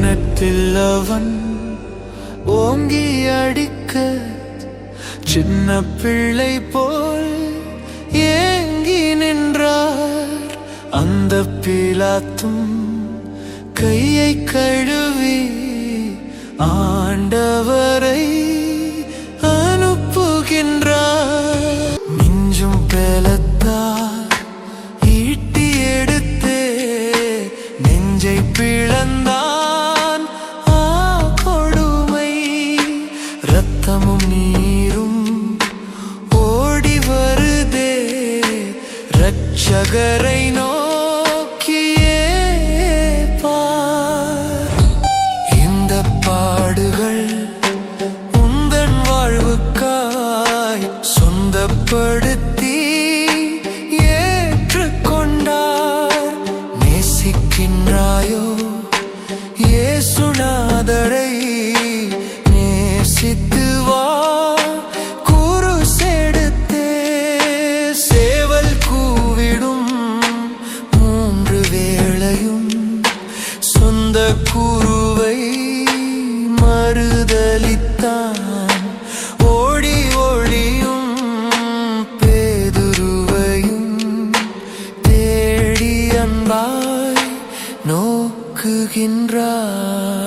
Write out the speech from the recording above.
கன்னத்தில் அவன் ஓங்கி அடிக்க சின்ன பிள்ளை போல் ஏங்கி நின்றார். அந்த பிலாத்தும் கையை கழுவி ஆண்டவரை அனுப்புகின்றார். மிஞ்சும் பேலத்தார் ஈட்டி எடுத்தே நெஞ்சை பிளந்தான். கொடுமை இரத்தமும் நீரும் ஓடி வருதே இரட்சகரை நோக்கியே பார். இந்த பாடுகள் உந்தன் வாழ்வுக்காய் சொந்தப்படுத்தி ஏற்றுக்கொண்டார். நேசிக்கின்றாயோ இயேசுநாதரை? நேசித்து வா குருசெடுத்தே. சேவல் கூவிடும் 3 வேளையும் சொந்த கூறு